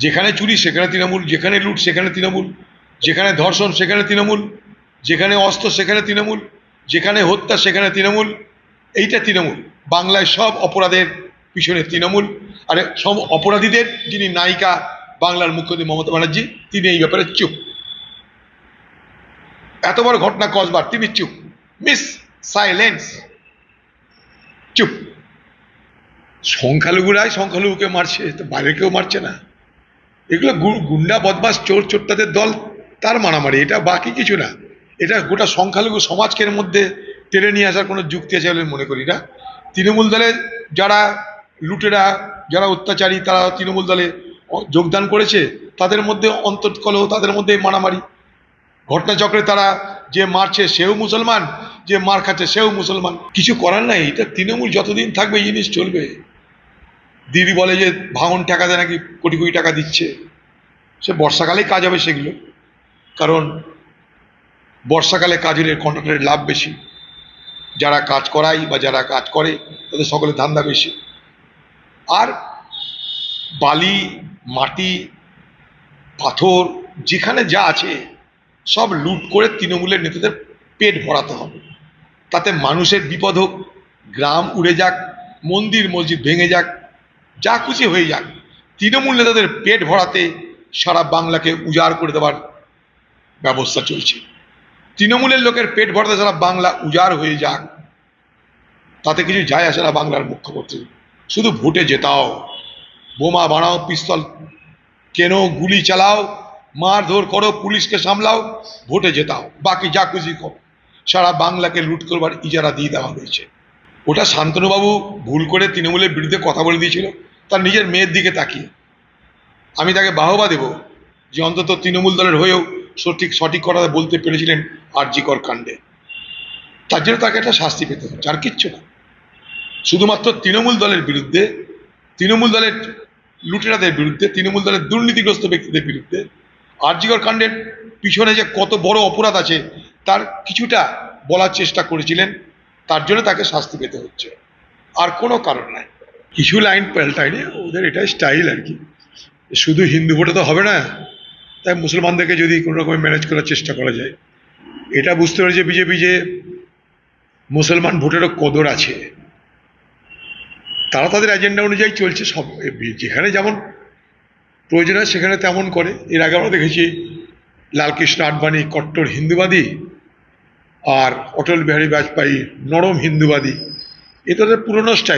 যেখানে চুরি সেখানে তৃণমূল, যেখানে লুট সেখানে তৃণমূল, যেখানে ধর্ষণ সেখানে তৃণমূল, যেখানে অস্ত্র সেখানে তৃণমূল, যেখানে হত্যা সেখানে তৃণমূল। এইটা তৃণমূল। বাংলায় সব অপরাধের পিছনে তৃণমূল। আর সব অপরাধীদের যিনি নায়িকা বাংলার মুখ্যমন্ত্রী মমতা ব্যানার্জি, তিনি এই ব্যাপারে চুপ। এত বড় ঘটনা কসবার তিনি চুপ, মিস সাইলেন্স, চুপ। সংখ্যালঘুরাই সংখ্যালঘুকে মারছে, তো বাইরে কেউ মারছে না। এগুলো গুন্ডা বদমাস চোর চোরটাদের দল, তার মারামারি, এটা বাকি কিছু না। এটা গোটা সংখ্যালঘু সমাজকে এর মধ্যে টেনে নিয়ে আসার কোনো যুক্তি আছে বলে মনে করি না। তৃণমূল দলে যারা লুটেরা, যারা অত্যাচারী, তারা তৃণমূল দলে যোগদান করেছে, তাদের মধ্যে অন্তর্কলহ, তাদের মধ্যে মারামারি ঘটনাচক্রে। তারা যে মারছে সেও মুসলমান, যে মার খাচ্ছে সেও মুসলমান। কিছু করার নাই, এটা তৃণমূল যতদিন থাকবে এই জিনিস চলবে। দিদি বলে যে ভাঙন ঠেকাতে নাকি কোটি কোটি টাকা দিচ্ছে, সে বর্ষাকালেই কাজ হবে সেগুলো, কারণ বর্ষাকালে কাজ হলে কন্ট্রাক্টরের লাভ বেশি, যারা কাজ করায় বা যারা কাজ করে তাদের সকলের ধান্দা বেশি। আর বালি, মাটি, পাথর যেখানে যা আছে সব লুট করে তৃণমূলের নেতাদের পেট ভরাতে হবে। তাতে মানুষের বিপদ হোক, গ্রাম উড়ে যাক, মন্দির মসজিদ ভেঙে যাক, যা খুশি হয়ে যাক, তৃণমূল নেতাদের পেট ভরাতে সারা বাংলাকে উজাড় করে দেওয়ার ব্যবস্থা চলছে। তৃণমূলের লোকের পেট ভরাতে সারা বাংলা উজাড় হয়ে যাক, তাতে কিছু যায় আসে না বাংলার মুখ্যমন্ত্রী। শুধু ভোটে জেতাও, বোমা বানাও, পিস্তল কেনো, গুলি চালাও, মারধর করো, পুলিশকে সামলাও, ভোটে জেতাও, বাকি যা খুশি করো। সারা বাংলাকে লুট করবার ইজারা দিয়ে দেওয়া হয়েছে। ওটা শান্তনুবাবু ভুল করে তৃণমূলের বিরুদ্ধে কথা বলে দিয়েছিল তার নিজের মেয়ের দিকে তাকিয়ে। আমি তাকে বাহবা দেব যে অন্তত তৃণমূল দলের হয়েও সঠিক কথা বলতে পেরেছিলেন আর.জি. কর কাণ্ডে। তার জন্য তাকে একটা শাস্তি পেতে হচ্ছে, আর কিচ্ছু না। শুধুমাত্র তৃণমূল দলের বিরুদ্ধে, তৃণমূল দলের লুটেরাদের বিরুদ্ধে, তৃণমূল দলের দুর্নীতিগ্রস্ত ব্যক্তিদের বিরুদ্ধে, আর.জি. কর কাণ্ডের পিছনে যে কত বড় অপরাধ আছে তার কিছুটা বলার চেষ্টা করেছিলেন, তার জন্য তাকে শাস্তি পেতে হচ্ছে, আর কোনো কারণ নাই। কিছু লাইন পাল্টায়নি, ওদের এটাই স্টাইল আর কি। শুধু হিন্দু ভোটে তো হবে না, তাই মুসলমানদেরকে যদি কোনো রকমের ম্যানেজ করার চেষ্টা করা যায়। এটা বুঝতে পেরেছে বিজেপি যে মুসলমান ভোটেরও কদর আছে, তারা তাদের এজেন্ডা অনুযায়ী চলছে। সব যেখানে যেমন প্রয়োজন হয় সেখানে তেমন করে। এর আগে আমরা দেখেছি লালকৃষ্ণ আডবাণী কট্টর হিন্দুবাদী, আর অটল বিহারী বাজপেয়ী নরম হিন্দুবাদী। এ তাদের পুরনো স্টাইল।